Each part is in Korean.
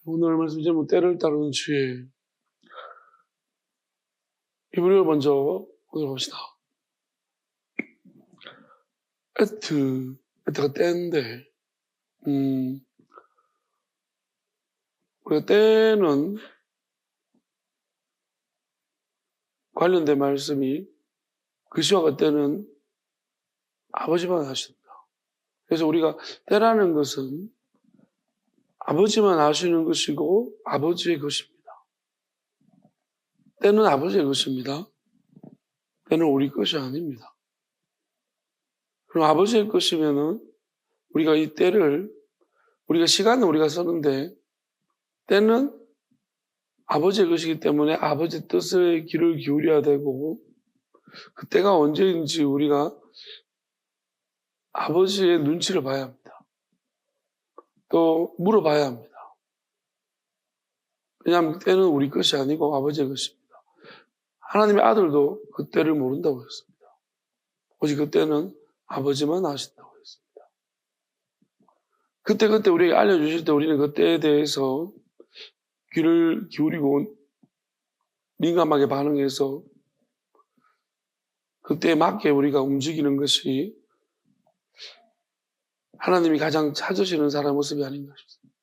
오늘 말씀 제목 때를 따르는 주의. 히브리어 먼저 오늘 봅시다. 에트가 때인데, 우리가 때는 관련된 말씀이 그 시와 그때는 아버지만 하신다. 그래서 우리가 때라는 것은 아버지만 아시는 것이고 아버지의 것입니다. 때는 아버지의 것입니다. 때는 우리 것이 아닙니다. 그럼 아버지의 것이면은 우리가 이 때를, 우리가 시간은 우리가 쓰는데 때는 아버지의 것이기 때문에 아버지 뜻의 귀를 기울여야 되고, 그때가 언제인지 우리가 아버지의 눈치를 봐야 합니다. 또 물어봐야 합니다. 왜냐하면 그때는 우리 것이 아니고 아버지의 것입니다. 하나님의 아들도 그때를 모른다고 했습니다. 오직 그때는 아버지만 아신다고 했습니다. 그때 우리에게 알려주실 때 우리는 그때에 대해서 귀를 기울이고 민감하게 반응해서 그때에 맞게 우리가 움직이는 것이 하나님이 가장 찾으시는 사람의 모습이 아닌가 싶습니다.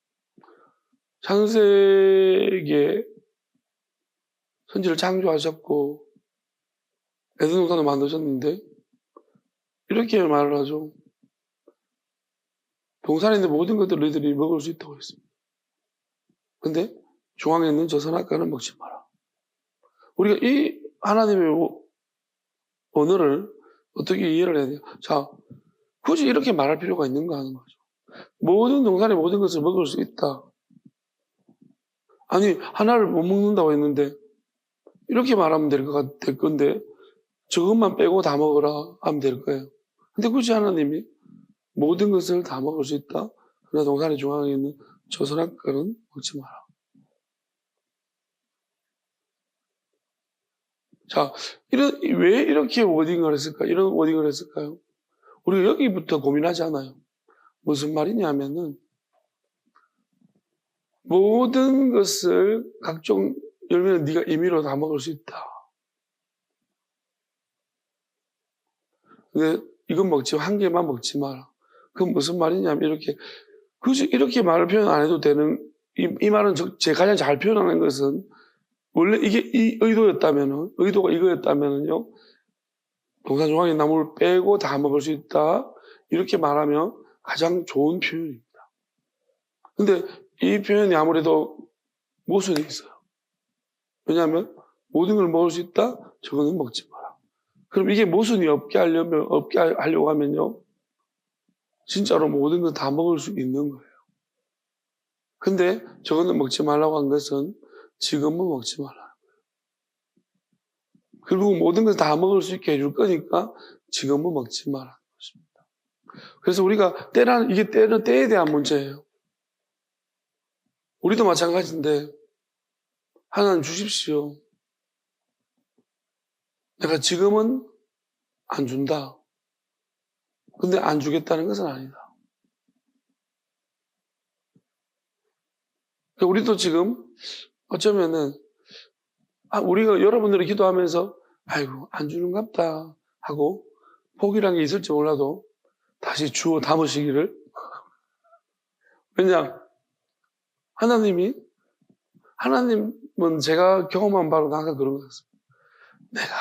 창세기에 천지를 창조하셨고 에덴 동산을 만드셨는데 이렇게 말을 하죠. 동산에 있는 모든 것들을 너희들이 먹을 수 있다고 했습니다. 근데 중앙에 있는 저 선악과는 먹지 마라. 우리가 이 하나님의 언어를 어떻게 이해를 해야 돼요? 자, 굳이 이렇게 말할 필요가 있는가 하는 거죠. 모든 동산의 모든 것을 먹을 수 있다. 아니, 하나를 못 먹는다고 했는데 이렇게 말하면 될 건데 저것만 빼고 다 먹어라 하면 될 거예요. 근데 굳이 하나님이 모든 것을 다 먹을 수 있다. 그러나 동산의 중앙에 있는 저 선악과는 먹지 마라. 자, 왜 이렇게 워딩을 했을까? 이런 워딩을 했을까요? 우리가 여기부터 고민하지 않아요. 무슨 말이냐면은 모든 것을 각종 열매는 네가 임의로 다 먹을 수 있다. 근데 이건 먹지, 한 개만 먹지 마라. 그건 무슨 말이냐면 굳이 이렇게 말을 표현 안 해도 되는, 이 말은 제가 가장 잘 표현하는 것은 원래 이게 이 의도가 이거였다면은요, 동산 중앙의 나무를 빼고 다 먹을 수 있다. 이렇게 말하면 가장 좋은 표현입니다. 근데 이 표현이 아무래도 모순이 있어요. 왜냐하면 모든 걸 먹을 수 있다? 저거는 먹지 마라. 그럼 이게 모순이 없게 하려고 하면요, 진짜로 모든 걸 다 먹을 수 있는 거예요. 근데 저거는 먹지 말라고 한 것은 지금은 먹지 말라는 거예요. 결국 모든 걸 다 먹을 수 있게 해줄 거니까 지금은 먹지 말라는 것입니다. 그래서 우리가 이게 때에 대한 문제예요. 우리도 마찬가지인데 하나님 주십시오. 내가 지금은 안 준다. 근데 안 주겠다는 것은 아니다. 우리도 지금 어쩌면은 우리가 여러분들이 기도하면서 아이고 안 주는갑다 하고 포기란 게 있을지 몰라도 다시 주워 담으시기를. 왜냐, 하나님은 제가 경험한 바로 항상 그런 것 같습니다. 내가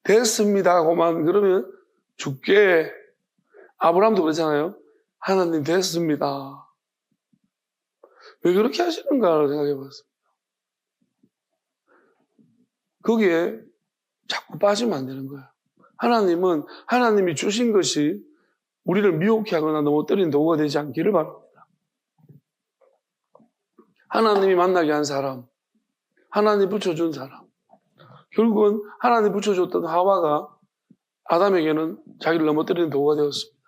됐습니다 하고만 그러면 죽게. 아브라함도 그러잖아요. 하나님 됐습니다. 왜 그렇게 하시는가를 생각해 봤습니다. 거기에 자꾸 빠지면 안 되는 거예요. 하나님은 하나님이 주신 것이 우리를 미혹해 하거나 넘어뜨리는 도구가 되지 않기를 바랍니다. 하나님이 만나게 한 사람, 하나님 붙여준 사람, 결국은 하나님 붙여줬던 하와가 아담에게는 자기를 넘어뜨리는 도구가 되었습니다.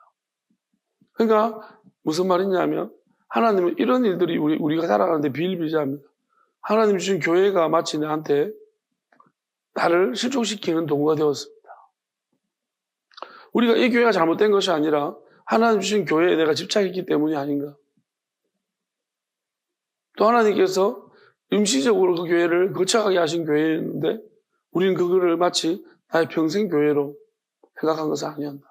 그러니까 무슨 말이냐면 하나님은 이런 일들이 우리가 살아가는데 비일비재합니다. 하나님 주신 교회가 마치 나한테 나를 실족시키는 도구가 되었습니다. 우리가 이 교회가 잘못된 것이 아니라 하나님 주신 교회에 내가 집착했기 때문이 아닌가. 또 하나님께서 임시적으로 그 교회를 거쳐가게 하신 교회였는데 우리는 그거를 마치 나의 평생 교회로 생각한 것은 아니었다.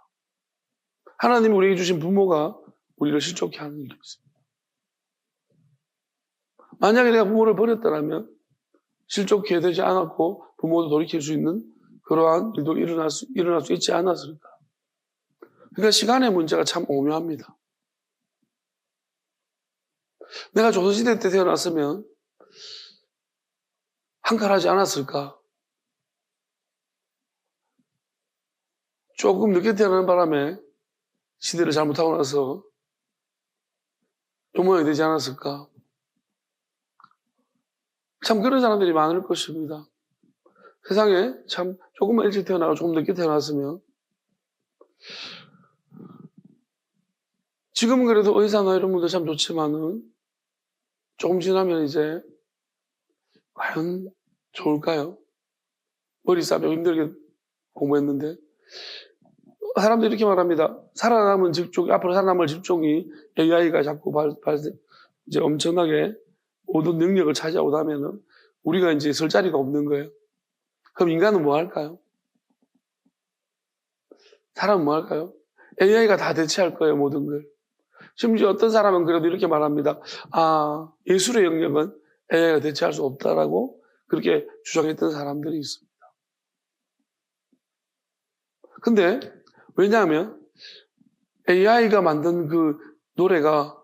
하나님이 우리에게 주신 부모가 우리를 실족케 하는 일이 있습니다. 만약에 내가 부모를 버렸더라면 실족케 되지 않았고 부모도 돌이킬 수 있는 그러한 일도 일어날 수 있지 않았을까. 그러니까 시간의 문제가 참 오묘합니다. 내가 조선시대 때 태어났으면 한 칼 하지 않았을까. 조금 늦게 태어나는 바람에 시대를 잘못하고 나서 이 모양이 되지 않았을까. 참 그런 사람들이 많을 것입니다. 세상에 참 조금만 일찍 태어나고 조금 늦게 태어났으면 지금은 그래도 의사나 이런 분들 참 좋지만은 조금 지나면 이제 과연 좋을까요? 머리 싸매고 힘들게 공부했는데 사람들이 이렇게 말합니다. 살아남은 직종, 앞으로 살아남을 직종이 AI가 자꾸 이제 엄청나게 모든 능력을 차지하고 나면은 우리가 이제 설 자리가 없는 거예요. 그럼 인간은 뭐 할까요? 사람은 뭐 할까요? AI가 다 대체할 거예요, 모든 걸. 심지어 어떤 사람은 그래도 이렇게 말합니다. 아, 예술의 영역은 AI가 대체할 수 없다라고 그렇게 주장했던 사람들이 있습니다. 근데 왜냐하면 AI가 만든 그 노래가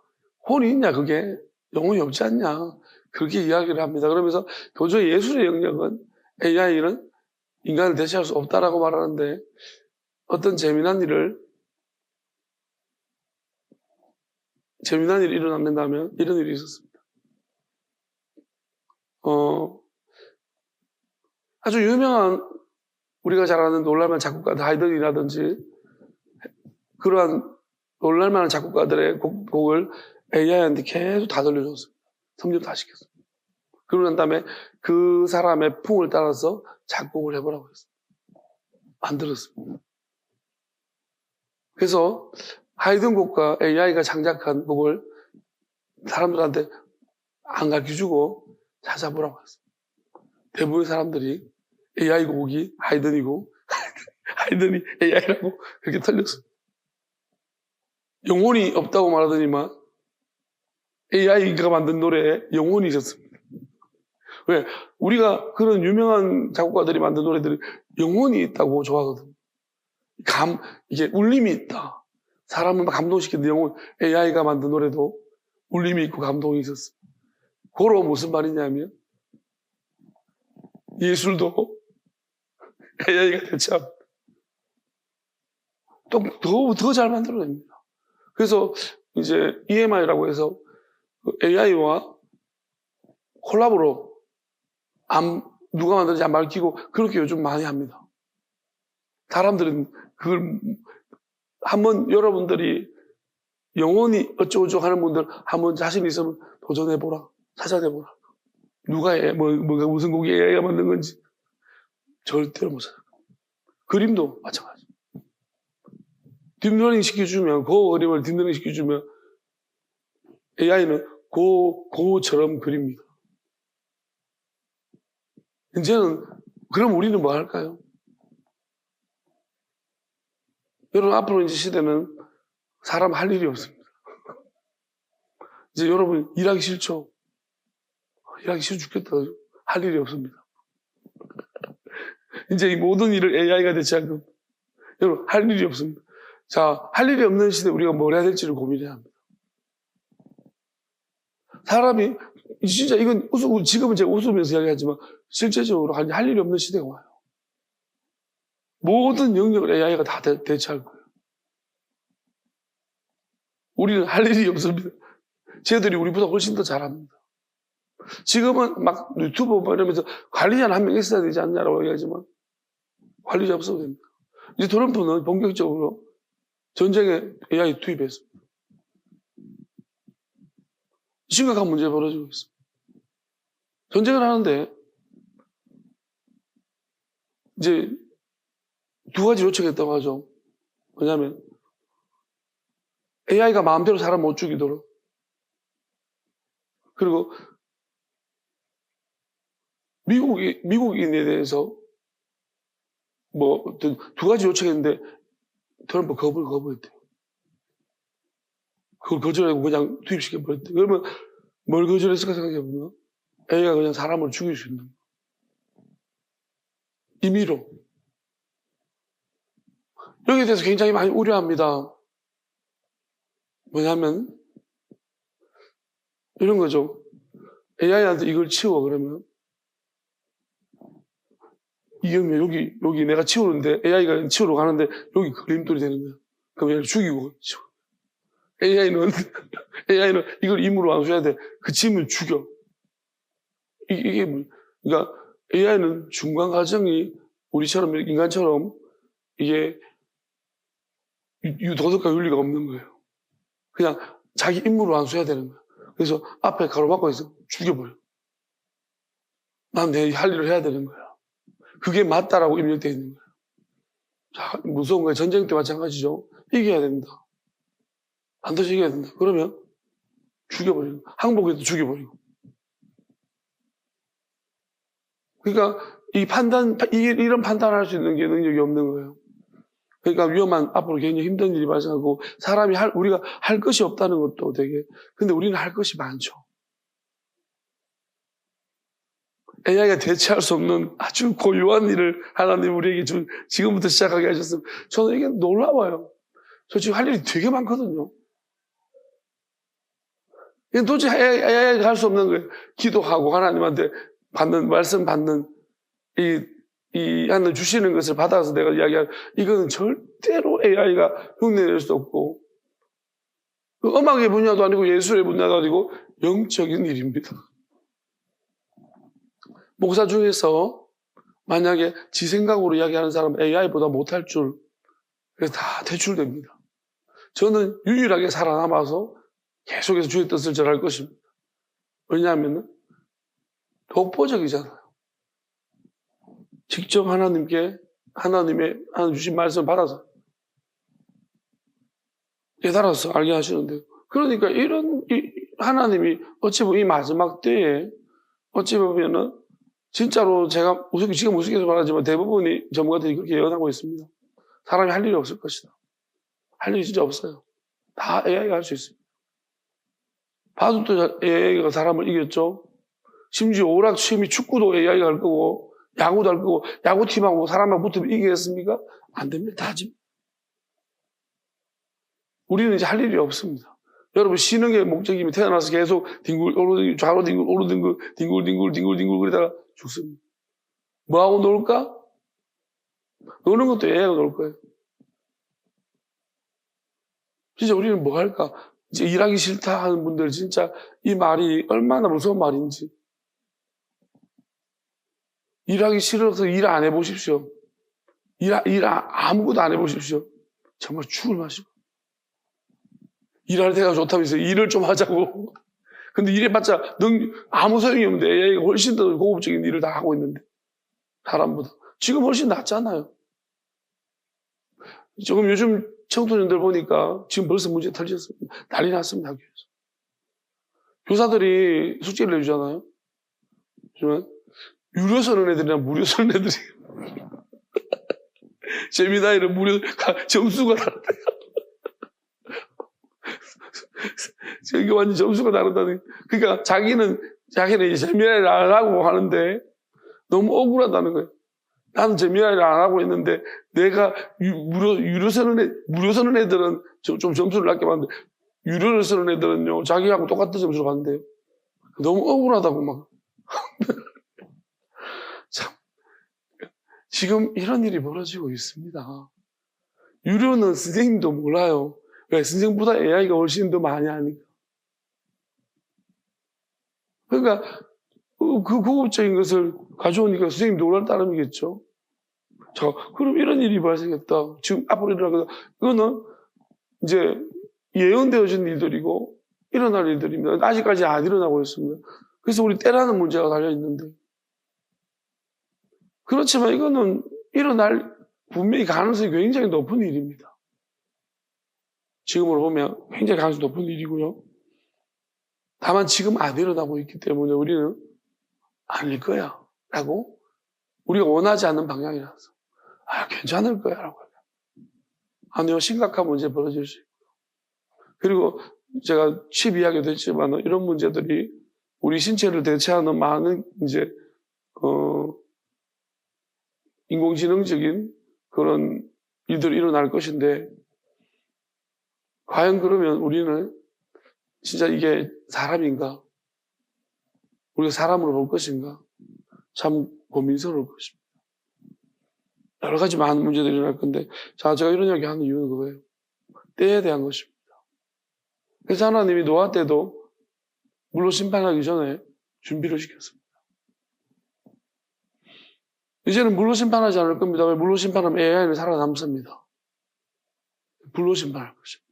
혼이 있냐, 그게 영혼이 없지 않냐, 그렇게 이야기를 합니다. 그러면서 도저히 예술의 영역은 AI는 인간을 대체할 수 없다라고 말하는데 어떤 재미난 일이 일어난다면 이런 일이 있었습니다. 아주 유명한 우리가 잘 아는 놀랄만한 작곡가 하이든이라든지 그러한 놀랄만한 작곡가들의 곡을 AI한테 계속 다 들려줬습니다. 섭렵 다 시켰습니다. 그러고 난 다음에 그 사람의 풍을 따라서 작곡을 해보라고 했습니다. 만들었습니다. 그래서 하이든 곡과 AI가 창작한 곡을 사람들한테 안 가르쳐주고 찾아보라고 했습니다. 대부분의 사람들이 AI 곡이 하이든이고 하이든이 AI라고 그렇게 틀렸습니다. 영혼이 없다고 말하더니만 AI가 만든 노래에 영혼이 있었습니다. 왜? 우리가 그런 유명한 작곡가들이 만든 노래들이 영혼이 있다고 좋아하거든요. 이게 울림이 있다. 사람을 감동시키는 영혼, AI가 만든 노래도 울림이 있고 감동이 있었어요. 그로 무슨 말이냐면 예술도 AI가 대체합니다. 또 더 잘 만들어냅니다. 그래서 이제 EMI라고 해서 AI와 콜라보로 누가 만드는지 안 밝히고 그렇게 요즘 많이 합니다. 사람들은 그걸 한번 여러분들이 영혼이 어쩌고저쩌고 하는 분들 한번 자신 있으면 도전해보라. 찾아내보라. 누가 뭐가 무슨 곡이 AI가 만든 건지 절대로 못 찾아. 그림도 마찬가지. 딥러닝 시켜주면 그 그림을 딥러닝 시켜주면 AI는 그처럼 그립니다. 이제는 그럼 우리는 뭐 할까요? 여러분 앞으로 이제 시대는 사람 할 일이 없습니다. 이제 여러분 일하기 싫죠? 일하기 싫어 죽겠다. 할 일이 없습니다. 이제 이 모든 일을 AI가 대체하고 여러분 할 일이 없습니다. 자, 할 일이 없는 시대에 우리가 뭘 해야 될지를 고민해야 합니다. 사람이 진짜 이건 지금은 제가 웃으면서 이야기하지만 실제적으로 할 일이 없는 시대가 와요. 모든 영역을 AI가 다 대체할 거예요. 우리는 할 일이 없습니다. 쟤들이 우리보다 훨씬 더 잘합니다. 지금은 막 유튜브 이러면서 관리자는 한 명 있어야 되지 않냐라고 얘기하지만 관리자 없어도 됩니다. 이제 트럼프는 본격적으로 전쟁에 AI 투입했습니다. 심각한 문제가 벌어지고 있습니다. 전쟁을 하는데 이제 두 가지 요청했다고 하죠. 뭐냐면 AI가 마음대로 사람 못 죽이도록, 그리고 미국인에 대해서 뭐, 두 가지 요청했는데, 트럼프 거부했대요. 그걸 거절하고 그냥 투입시켜버렸대요. 그러면 뭘 거절했을까 생각해보면, AI가 그냥 사람을 죽일 수 있는. 임의로. 여기에 대해서 굉장히 많이 우려합니다. 뭐냐면, 이런 거죠. AI한테 이걸 치워, 그러면. 이경미, 여기 내가 치우는데, AI가 치우러 가는데, 여기 걸림돌이 되는 거야. 그럼 얘를 죽이고 치워. AI는 이걸 임무로 완수해야 돼. 그 짐을 죽여. 이게, 그러니까 AI는 중간 과정이 우리처럼, 인간처럼, 이게, 도덕과 윤리가 없는 거예요. 그냥 자기 임무를 완수해야 되는 거예요. 그래서 앞에 가로막고 있어 죽여버려. 난 내 할 일을 해야 되는 거야. 그게 맞다라고 입력되어 있는 거예요. 자, 무서운 거예요. 전쟁 때 마찬가지죠. 이겨야 된다. 반드시 이겨야 된다. 그러면 죽여버리고, 항복해도 죽여버리고. 그러니까 이런 판단할 수 있는 게 능력이 없는 거예요. 그러니까 앞으로 굉장히 힘든 일이 발생하고, 우리가 할 것이 없다는 것도 되게, 근데 우리는 할 것이 많죠. AI가 대체할 수 없는 아주 고유한 일을 하나님 우리에게 지금부터 시작하게 하셨으면, 저는 이게 놀라워요. 저 지금 할 일이 되게 많거든요. 이건 도저히 AI가 할 수 없는 거예요. 기도하고 하나님한테 말씀 받는, 하나님 주시는 것을 받아서 내가 이야기하는, 이거는 절대로 AI가 흉내낼 수 없고, 음악의 분야도 아니고 예술의 분야도 아니고 영적인 일입니다. 목사 중에서 만약에 지 생각으로 이야기하는 사람은 AI보다 못할 줄, 그래서 다 대출됩니다. 저는 유일하게 살아남아서 계속해서 주의 뜻을 전할 것입니다. 왜냐하면 독보적이잖아요. 직접 하나님 주신 말씀을 받아서 깨달아서 알게 하시는데, 그러니까 하나님이 어찌 보면 이 마지막 때에 어찌 보면은 진짜로 제가 지금 우스갯소리 말하지만 대부분이 전문가들이 그렇게 예언하고 있습니다. 사람이 할 일이 없을 것이다. 할 일이 진짜 없어요. 다 AI가 할 수 있습니다. 바둑도 AI가 사람을 이겼죠. 심지어 오락 취미 축구도 AI가 할 거고, 야구도 할 거고, 야구팀하고 사람하고 붙으면 이기겠습니까? 안 됩니다. 하지. 우리는 이제 할 일이 없습니다. 여러분, 쉬는 게 목적이면 태어나서 계속 좌로 뒹굴, 오로 뒹굴 그러다가 죽습니다. 뭐하고 놀까? 노는 것도 AI가 놀 거예요. 진짜 우리는 뭐 할까? 이제 일하기 싫다 하는 분들 진짜 이 말이 얼마나 무서운 말인지. 일하기 싫어서 일 안 해보십시오. 아무것도 안 해보십시오. 정말 죽을 맛이고. 일할 때가 좋다면서 일을 좀 하자고. 근데 일해봤자 아무 소용이 없는데 AI가 훨씬 더 고급적인 일을 다 하고 있는데. 사람보다. 지금 훨씬 낫잖아요. 조금 요즘 청소년들 보니까 지금 벌써 문제 터졌습니다. 난리 났습니다, 학교에서. 교사들이 숙제를 내주잖아요. 하지만 유료 쓰는 애들이나 무료 쓰는 애들이 재미나이는 점수가 다르대요. 이게 완전 점수가 다르다는. 그러니까 자기는 이제 재미나이를 안 하고 하는데 너무 억울하다는 거예요. 나는 재미나이를 안 하고 있는데 내가 무료 쓰는 애들은 좀 점수를 낮게 받는데 유료를 쓰는 애들은요 자기하고 똑같은 점수를 받는데요. 너무 억울하다고 막. 참 지금 이런 일이 벌어지고 있습니다. 유료는 선생님도 몰라요. 왜? 선생님보다 AI가 훨씬 더 많이 하니까. 그러니까 그 고급적인 것을 가져오니까 선생님도 놀랄 따름이겠죠. 자, 그럼 이런 일이 발생했다. 지금 앞으로 일어날 거다. 이거는 이제 예언되어진 일들이고 일어날 일들입니다. 아직까지 안 일어나고 있습니다. 그래서 우리 때라는 문제가 달려있는데. 그렇지만 이거는 일어날 분명히 가능성이 굉장히 높은 일입니다. 지금으로 보면 굉장히 가능성이 높은 일이고요. 다만 지금 안 일어나고 있기 때문에 우리는 아닐 거야. 라고 우리가 원하지 않는 방향이라서 괜찮을 거야 라고 아니요, 심각한 문제 벌어질 수 있고 그리고 제가 12하게도 했지만 이런 문제들이 우리 신체를 대체하는 많은 이제 인공지능적인 그런 일들이 일어날 것인데 과연 그러면 우리는 진짜 이게 사람인가? 우리가 사람으로 볼 것인가? 참 고민스러울 것입니다. 여러 가지 많은 문제들이 일어날 건데 자, 제가 이런 이야기 하는 이유는 그거예요. 때에 대한 것입니다. 그래서 하나님이 노아 때도 물로 심판하기 전에 준비를 시켰습니다. 이제는 물로 심판하지 않을 겁니다. 왜? 물로 심판하면 AI는 살아남습니다. 불로 심판할 것입니다.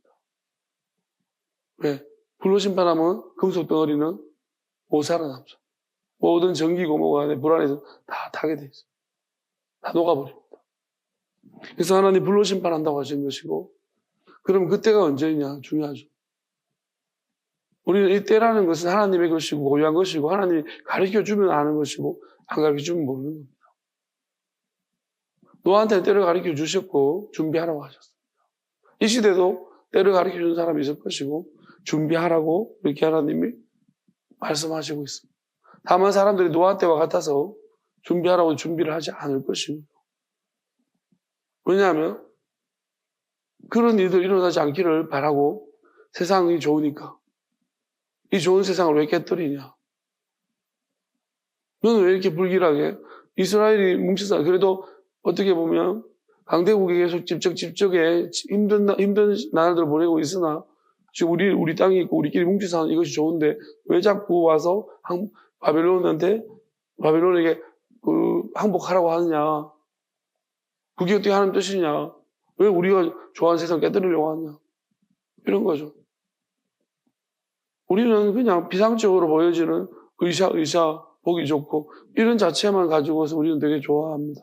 왜? 불로 심판하면 금속 덩어리는 못 살아남죠. 모든 전기고 뭐가 안에 불안해서 다 타게 돼 있어요. 다 녹아버립니다. 그래서 하나님 불로 심판한다고 하신 것이고 그럼 그때가 언제냐 중요하죠. 우리는 이 때라는 것은 하나님의 것이고 고유한 것이고 하나님이 가르쳐주면 아는 것이고 안 가르쳐주면 모르는 겁니다. 노아한테는 때를 가르쳐주셨고 준비하라고 하셨습니다. 이 시대도 때를 가르쳐준 사람이 있을 것이고 준비하라고 이렇게 하나님이 말씀하시고 있습니다. 다만 사람들이 노아 때와 같아서 준비하라고 준비를 하지 않을 것입니다. 왜냐하면 그런 일들 일어나지 않기를 바라고 세상이 좋으니까 이 좋은 세상을 왜 깨뜨리냐? 너는 왜 이렇게 불길하게 이스라엘이 뭉쳐서 그래도 어떻게 보면 강대국에 계속 집적에 힘든 나라들을 보내고 있으나 지금 우리 땅이 있고 우리끼리 뭉쳐서 사는 이것이 좋은데 왜 자꾸 와서 바벨론에게 항복하라고 하느냐? 그게 어떻게 하는 뜻이냐? 왜 우리가 좋아하는 세상 깨뜨리려고 하느냐? 이런 거죠. 우리는 그냥 비상적으로 보여지는 의사, 보기 좋고 이런 자체만 가지고서 우리는 되게 좋아합니다.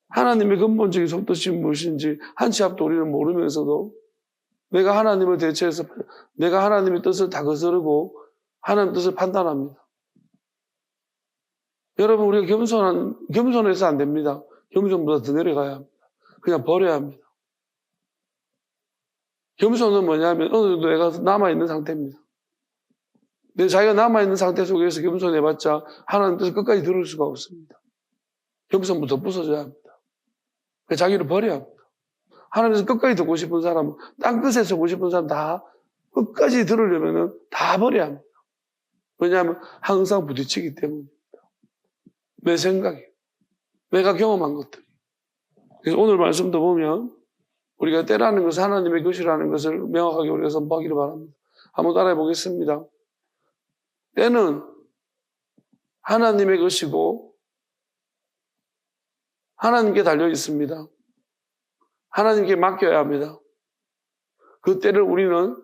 하나님의 근본적인 속뜻이 무엇인지 한 치 앞도 우리는 모르면서도 내가 하나님을 대체해서 내가 하나님의 뜻을 다 거스르고 하나님의 뜻을 판단합니다. 여러분 우리가 겸손해서 안 됩니다. 겸손보다 더 내려가야 합니다. 그냥 버려야 합니다. 겸손은 뭐냐면 어느 정도 내가 남아있는 상태입니다. 내 자기가 남아있는 상태 속에서 겸손해봤자 하나님 뜻을 끝까지 들을 수가 없습니다. 겸손부터 부서져야 합니다. 자기를 버려야 합니다. 하나님께서 끝까지 듣고 싶은 사람은 땅끝에서 보고 싶은 사람 다 끝까지 들으려면 다 버려야 합니다. 왜냐하면 항상 부딪히기 때문입니다. 내 생각이 내가 경험한 것들이. 그래서 오늘 말씀도 보면 우리가 때라는 것은 하나님의 것이라는 것을 명확하게 우리가 선포하기를 바랍니다. 한번 따라해 보겠습니다. 때는 하나님의 것이고 하나님께 달려 있습니다. 하나님께 맡겨야 합니다. 그 때를 우리는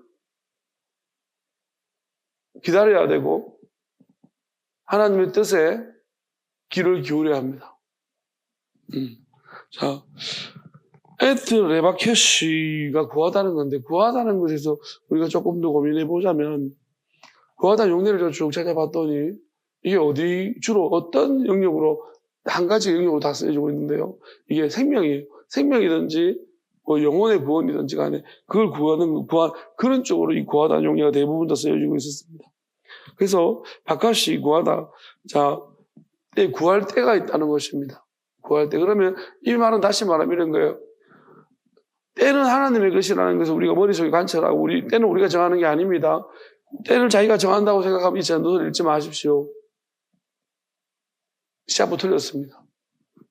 기다려야 되고 하나님의 뜻에 귀를 기울여야 합니다. 자, 에트 레바케시가 구하다는 건데 구하다는 것에서 우리가 조금 더 고민해 보자면 구하다는 용례를 쭉 찾아봤더니 이게 주로 어떤 영역으로 한 가지 영역으로 다 쓰여지고 있는데요. 이게 생명이에요. 생명이든지 뭐 영혼의 구원이든지 간에 그걸 구하는 그런 쪽으로 이 구하다는 용례가 대부분 다 쓰여지고 있었습니다. 그래서 바카시 구하다, 자, 구할 때가 있다는 것입니다. 구할 때. 그러면 이 말은 다시 말하면 이런 거예요. 때는 하나님의 것이라는 것을 우리가 머릿속에 관찰하고 때는 우리가 정하는 게 아닙니다. 때를 자기가 정한다고 생각하면 이 전도서를 읽지 마십시오. 시작부터 틀렸습니다.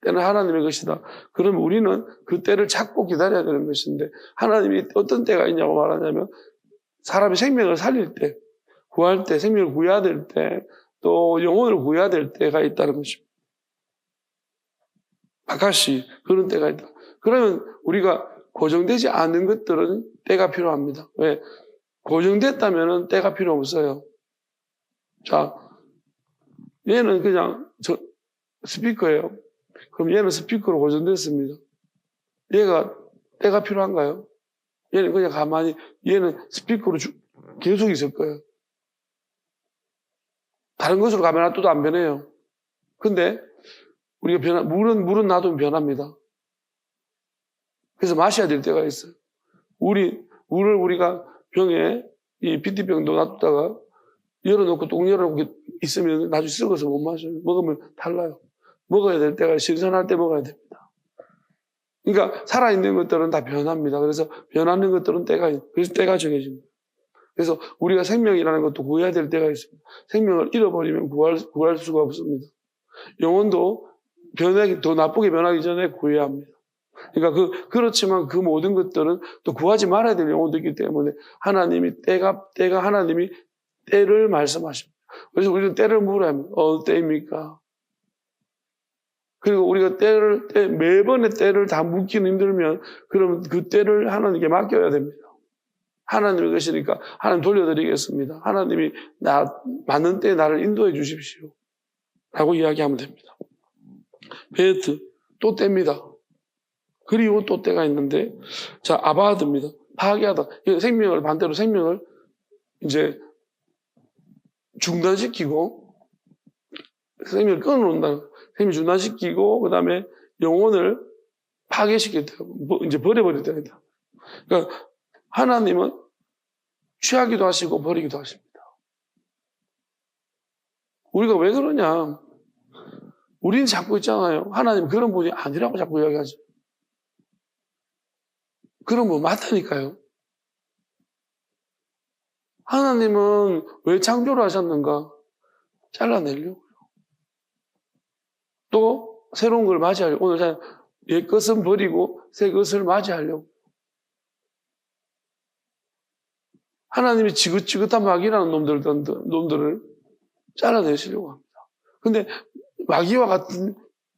때는 하나님의 것이다. 그러면 우리는 그 때를 찾고 기다려야 되는 것인데 하나님이 어떤 때가 있냐고 말하냐면 사람의 생명을 살릴 때, 구할 때, 생명을 구해야 될 때, 또 영혼을 구해야 될 때가 있다는 것입니다. 바카시 그런 때가 있다. 그러면 우리가 고정되지 않은 것들은 때가 필요합니다. 왜? 고정됐다면 때가 필요 없어요. 자, 얘는 그냥 스피커예요. 그럼 얘는 스피커로 고정됐습니다. 얘가 때가 필요한가요? 얘는 그냥 가만히 얘는 스피커로 계속 있을 거예요. 다른 것으로 가면 놔둬도 안 변해요. 근데 우리가 물은 놔두면 변합니다. 그래서 마셔야 될 때가 있어요. 물을 우리가 병에, 이 비티병도 놔두다가 열어놓고 똥 열어놓고 있으면 나중에 썩어서 못 마셔요. 먹으면 달라요. 먹어야 될 때가 신선할 때 먹어야 됩니다. 그러니까 살아있는 것들은 다 변합니다. 그래서 변하는 것들은 그래서 때가 정해집니다. 그래서 우리가 생명이라는 것도 구해야 될 때가 있습니다. 생명을 잃어버리면 구할 수가 없습니다. 영혼도 더 나쁘게 변하기 전에 구해야 합니다. 그러니까 그렇지만 그 모든 것들은 또 구하지 말아야 될 영혼도 있기 때문에 하나님이 하나님이 때를 말씀하십니다. 그래서 우리는 때를 물어야 합니다. 어느 때입니까? 그리고 우리가 매번의 때를 다 묻기는 힘들면 그러면 그 때를 하나님께 맡겨야 됩니다. 하나님이 계시니까 하나님 돌려드리겠습니다. 하나님이 맞는 때에 나를 인도해 주십시오. 라고 이야기하면 됩니다. 베트, 또 때입니다. 그리고 또 때가 있는데, 자, 아바드입니다. 파괴하다. 생명을, 반대로 생명을 이제 중단시키고, 생명을 끊어놓는다. 생명을 중단시키고, 그 다음에 영혼을 파괴시킬 때, 이제 버려버릴 때가 있다. 그러니까 하나님은 취하기도 하시고 버리기도 하십니다. 우리가 왜 그러냐? 우리는 자꾸 있잖아요. 하나님 그런 분이 아니라고 자꾸 이야기하죠. 그런 분 맞다니까요. 하나님은 왜 창조를 하셨는가? 잘라내려고요. 또 새로운 걸 맞이하려고. 오늘 옛 것은 버리고 새 것을 맞이하려고. 하나님이 지긋지긋한 마귀라는 놈들을 잘라내시려고 합니다. 근데 마귀와 같은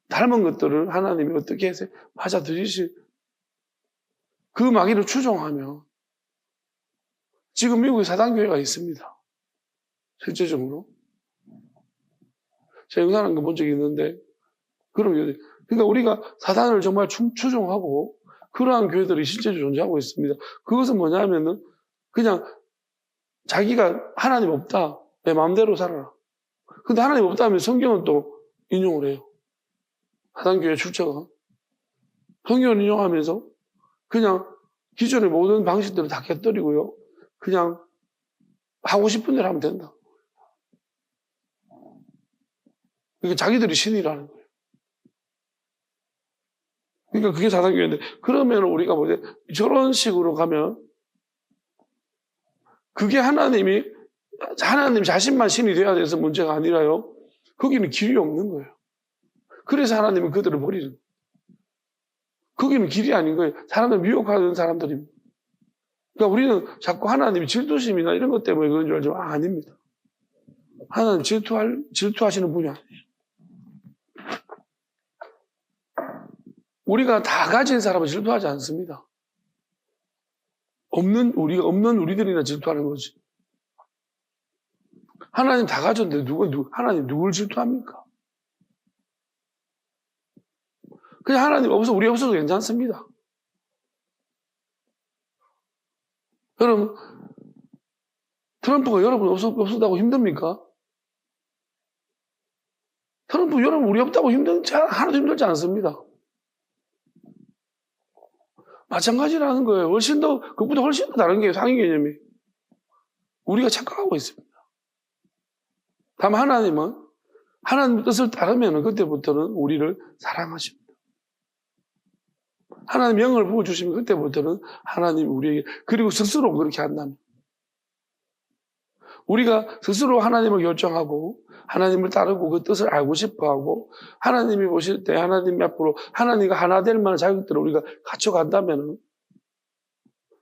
닮은 것들을 하나님이 어떻게 해서 그 마귀를 추종하면 지금 미국에 사단교회가 있습니다. 실제적으로. 제가 영상한 거 본 적이 있는데 그러니까 우리가 사단을 정말 추종하고 그러한 교회들이 실제로 존재하고 있습니다. 그것은 뭐냐면은 그냥 자기가 하나님 없다. 내 마음대로 살아라. 근데 하나님 없다면 성경은 또 인용을 해요. 사단교회 출처가. 성경을 인용하면서 그냥 기존의 모든 방식들을 다 깨뜨리고요. 그냥 하고 싶은 대로 하면 된다. 그게 자기들이 신이라는 거예요. 그러니까 그게 사단교회인데 그러면 우리가 저런 식으로 가면 그게 하나님 자신만 신이 되어야 돼서 문제가 아니라요. 거기는 길이 없는 거예요. 그래서 하나님은 그들을 버리는 거예요. 거기는 길이 아닌 거예요. 사람들 미혹하는 사람들입니다. 그러니까 우리는 자꾸 하나님이 질투심이나 이런 것 때문에 그런 줄 알지만 아닙니다. 하나님 질투하시는 분이 아니에요. 우리가 다 가진 사람은 질투하지 않습니다. 없는 우리들이나 질투하는 거지. 하나님 다 가졌는데 하나님 누굴 질투합니까? 그냥 하나님 우리 없어도 괜찮습니다. 여러분, 트럼프가 여러분 없었다고 힘듭니까? 트럼프 여러분 우리 없다고 하나도 힘들지 않습니다. 마찬가지라는 거예요. 그것보다 훨씬 더 다른 게 상위 개념이. 우리가 착각하고 있습니다. 다만 하나님은 하나님 뜻을 따르면 그때부터는 우리를 사랑하십니다. 하나님 영을 부어주시면 그때부터는 하나님 우리에게 그리고 스스로 그렇게 한다면 우리가 스스로 하나님을 결정하고 하나님을 따르고 그 뜻을 알고 싶어하고 하나님이 보실 때 하나님 앞으로 하나님과 하나 될 만한 자격들을 우리가 갖춰간다면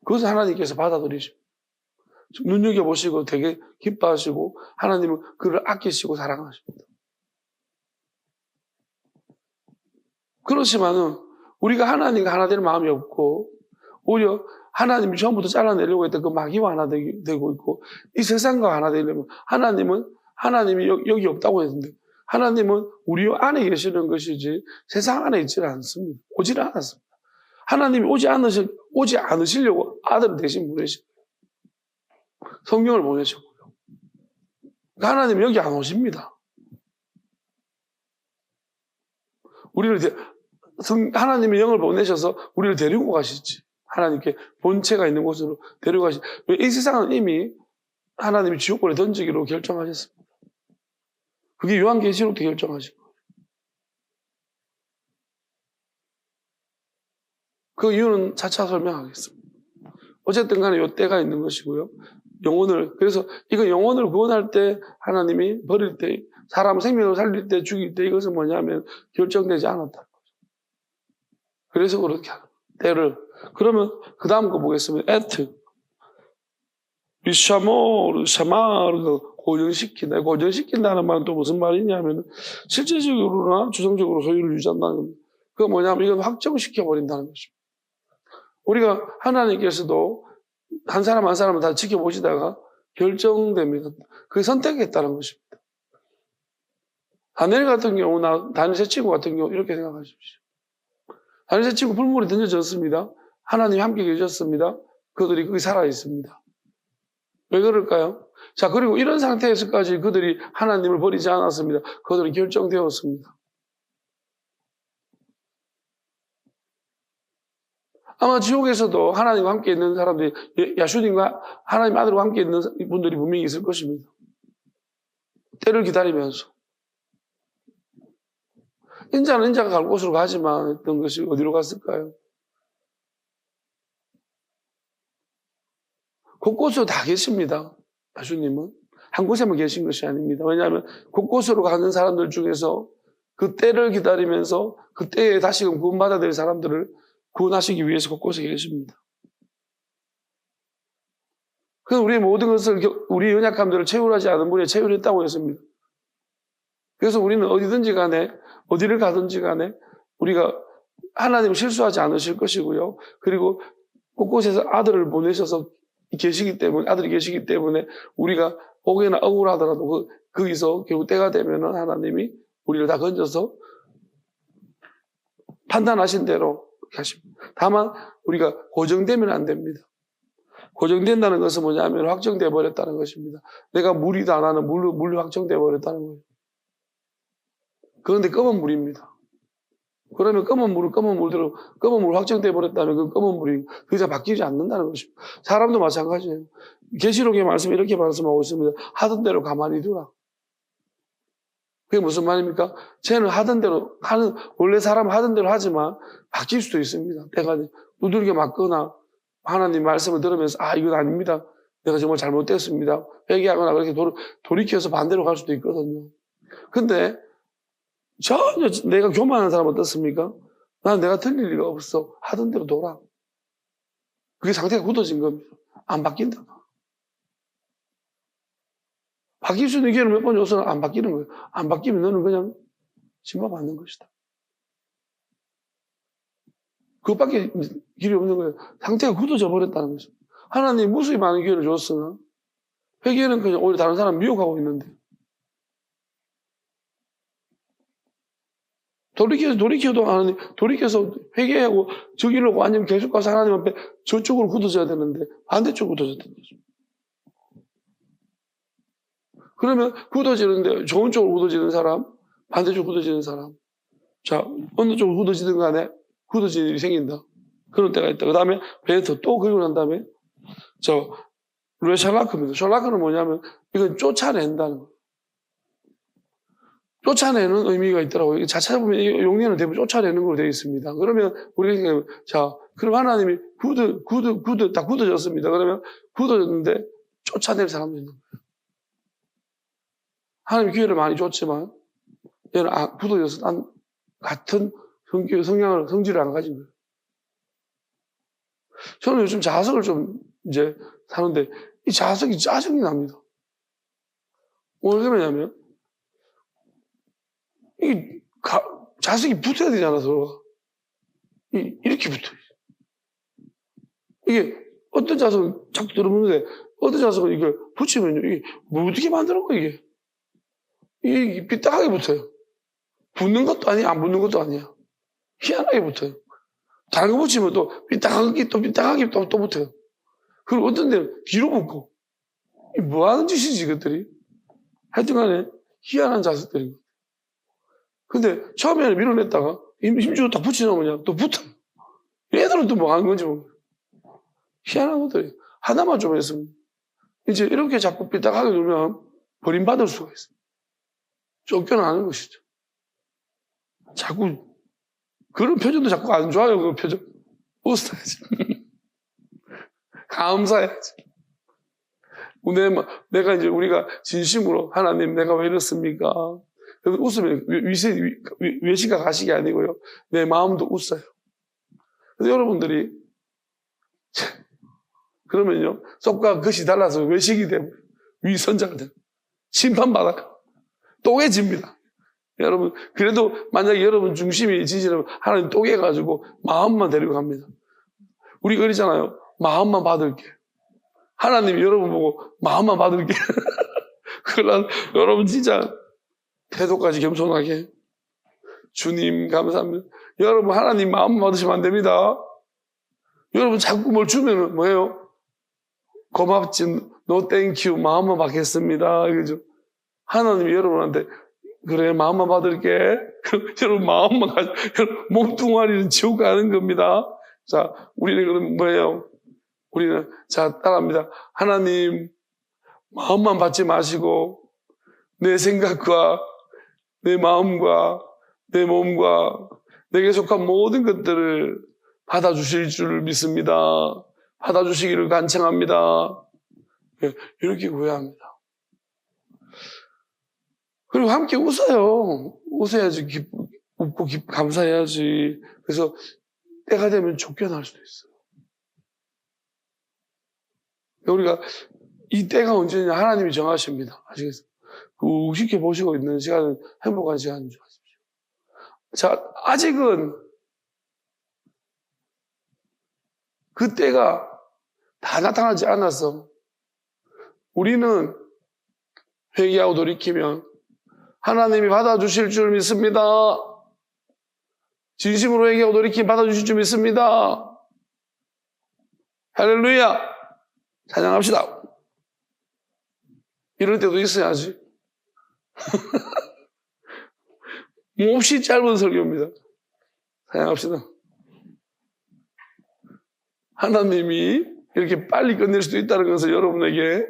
그것을 하나님께서 받아들이십니다. 눈여겨보시고 되게 기뻐하시고 하나님은 그를 아끼시고 사랑하십니다. 그렇지만은 우리가 하나님과 하나 될 마음이 없고 오히려 하나님이 처음부터 잘라내려고 했던 그 마귀와 하나 되고 있고 이 세상과 하나 되려면 하나님이 여기 없다고 했는데 하나님은 우리 안에 계시는 것이지 세상 안에 있지는 않습니다. 오지는 않았습니다. 하나님이 오지 않으시려고 아들을 대신 보내시고 성령을 보내셨고요. 하나님 여기 안 오십니다. 하나님의 영을 보내셔서 우리를 데리고 가시지. 하나님께 본체가 있는 곳으로 데리고 가시지. 이 세상은 이미 하나님이 지옥불에 던지기로 결정하셨습니다. 그게 요한계시록도 결정하신 거예요. 그 이유는 차차 설명하겠습니다. 어쨌든 간에 요 때가 있는 것이고요. 그래서 이거 영혼을 구원할 때 하나님이 버릴 때, 사람 생명을 살릴 때, 죽일 때 이것은 뭐냐면 결정되지 않았다는 거죠. 그래서 그렇게 하는 때를. 그러면 그 다음 거 보겠습니다. 샤마를 고정시킨다. 고정시킨다는 말은 또 무슨 말이냐면 실제적으로나 주성적으로 소유를 유지한다는 겁니다. 그건 뭐냐면 이건 확정시켜버린다는 것입니다. 우리가 하나님께서도 한 사람 한 사람을 다 지켜보시다가 결정됩니다. 그게 선택했다는 것입니다. 다니엘 같은 경우나 다니엘 세 친구 같은 경우 이렇게 생각하십시오. 다니엘 세 친구 불물에 던져졌습니다. 하나님이 함께 계셨습니다. 그들이 거기 살아있습니다. 왜 그럴까요? 자, 그리고 이런 상태에서까지 그들이 하나님을 버리지 않았습니다. 그들은 결정되었습니다. 아마 지옥에서도 하나님과 함께 있는 사람들이, 야슈님과 하나님 아들과 함께 있는 분들이 분명히 있을 것입니다. 때를 기다리면서. 인자는 인자가 갈 곳으로 가지만 했던 것이 어디로 갔을까요? 곳곳으로 다 계십니다. 야수님은. 한 곳에만 계신 것이 아닙니다. 왜냐하면 곳곳으로 가는 사람들 중에서 그 때를 기다리면서 그 때에 다시금 구원받아야 될 사람들을 구원하시기 위해서 곳곳에 계십니다. 그래서 우리의 모든 것을, 우리의 연약함들을 채울하지 않은 분이 채울했다고 했습니다. 그래서 우리는 어디든지 간에, 어디를 가든지 간에 우리가 하나님을 실수하지 않으실 것이고요. 그리고 곳곳에서 아들을 보내셔서 아들이 계시기 때문에 우리가 혹여나 억울하더라도 거기서 결국 때가 되면은 하나님이 우리를 다 건져서 판단하신 대로 하십니다. 다만 우리가 고정되면 안 됩니다. 고정된다는 것은 뭐냐면 확정돼 버렸다는 것입니다. 내가 물이도 안 하는 물로 확정돼 버렸다는 거예요. 그런데 검은 물입니다. 그러면 검은 물 확정돼 버렸다면 그 검은 물이 그 이상 바뀌지 않는다는 것입니다. 사람도 마찬가지예요. 계시록의 말씀에 이렇게 말씀하고 있습니다. 하던 대로 가만히 두라. 그게 무슨 말입니까? 쟤는 하던 대로 원래 사람은 하던 대로 하지만 바뀔 수도 있습니다. 때가 두들겨 맞거나 하나님 말씀을 들으면서 이건 아닙니다. 내가 정말 잘못됐습니다. 회개하거나 그렇게 돌이켜서 반대로 갈 수도 있거든요. 근데 전혀 내가 교만한 사람 어떻습니까? 난 내가 틀릴 리가 없어. 하던 대로 돌아. 그게 상태가 굳어진 겁니다. 안 바뀐다. 바뀔 수 있는 기회를 몇 번 줘서는 안 바뀌는 거예요. 안 바뀌면 너는 그냥 징벌받는 것이다. 그것밖에 길이 없는 거예요. 상태가 굳어져 버렸다는 거죠. 하나님 무수히 많은 기회를 줬으나 회개는 그냥 오히려 다른 사람 미혹하고 있는데 돌이켜도 하나님, 돌이켜서 회개하고 저기로 아니면 계속 가서 하나님 앞에 저쪽으로 굳어져야 되는데 반대쪽으로 굳어졌던 거죠. 그러면 굳어지는데 좋은 쪽으로 굳어지는 사람, 반대쪽으로 굳어지는 사람. 자, 어느 쪽으로 굳어지든 간에 굳어지는 일이 생긴다. 그런 때가 있다. 그 다음에 베네토 또 그리고 난 다음에 르샬라크입니다. 샬라크는 뭐냐면 이건 쫓아낸다는 거예요. 쫓아내는 의미가 있더라고요. 찾아보면 용례는 대부분 쫓아내는 걸로 되어 있습니다. 그러면 우리가 그럼 하나님이 다 굳어졌습니다. 그러면 굳어졌는데 쫓아낼 사람도 있는 거예요. 하나님 기회를 많이 줬지만 얘는 굳어져서 같은 성질을 안 가진 거예요. 저는 요즘 자석을 좀 이제 사는데 이 자석이 짜증이 납니다. 왜 그러냐면 이 자석이 붙어야 되잖아, 서로가. 이렇게 붙어요. 이게 어떤 자석은 자꾸 들어붙는데 어떤 자석은 이걸 붙이면요. 이게 어떻게 만드는 거야, 이게? 이게 삐딱하게 붙어요. 붙는 것도 아니야, 안 붙는 것도 아니야. 희한하게 붙어요. 다른 거 붙이면 또 삐딱하게 또 붙어요. 그리고 어떤 데는 뒤로 붙고. 뭐 하는 짓이지, 이것들이? 하여튼간에 희한한 자석들인 거예요. 근데 처음에는 밀어냈다가 힘주고 딱 붙이놓으면 또 붙어. 얘들은 또 뭐 하는 건지 모르겠어요. 희한한 것들이 하나만 좀 했으면 이제 이렇게 자꾸 삐딱하게 놀면 버림받을 수가 있어요. 쫓겨나는 것이죠. 자꾸 그런 표정도 자꾸 안 좋아요. 그 표정 웃어야지. 감사해야지. 내가 이제 우리가 진심으로 하나님 내가 왜 이렇습니까? 웃으면 외식과 가식이 아니고요. 내 마음도 웃어요. 그래서 여러분들이 그러면요 속과 겉이 달라서 외식이 되고 위선자가 되고 심판받아요. 또개집니다. 여러분 그래도 만약에 여러분 중심이 진실하면 하나님 또개가지고 마음만 데리고 갑니다. 우리 그러잖아요. 마음만 받을게. 하나님이 여러분 보고 마음만 받을게. 그러나 여러분 진짜 태도까지 겸손하게 주님 감사합니다. 여러분 하나님 마음만 받으시면 안 됩니다. 여러분 자꾸 뭘 주면은 뭐예요? 고맙지 no thank you 마음만 받겠습니다. 그죠? 하나님이 여러분한테 그래 마음만 받을게. 여러분 마음만 가지고 몸뚱아리는 지옥 가는 겁니다. 자 우리는 그럼 뭐예요? 우리는 자 따라합니다. 하나님 마음만 받지 마시고 내 생각과 내 마음과 내 몸과 내게 속한 모든 것들을 받아주실 줄 믿습니다. 받아주시기를 간청합니다. 이렇게 구해야 합니다. 그리고 함께 웃어요. 웃어야지 웃고 감사해야지. 그래서 때가 되면 쫓겨날 수도 있어요. 우리가 이 때가 언제냐 하나님이 정하십니다. 아시겠어요? 우습게 보시고 있는 시간은 행복한 시간인 줄 아십시오. 자, 아직은 그 때가 다 나타나지 않아서 우리는 회개하고 돌이키면 하나님이 받아주실 줄 믿습니다. 진심으로 회개하고 돌이키면 받아주실 줄 믿습니다. 할렐루야! 찬양합시다. 이럴 때도 있어야지. 몹시 짧은 설교입니다. 찬양합시다. 하나님이 이렇게 빨리 끝낼 수도 있다는 것을 여러분에게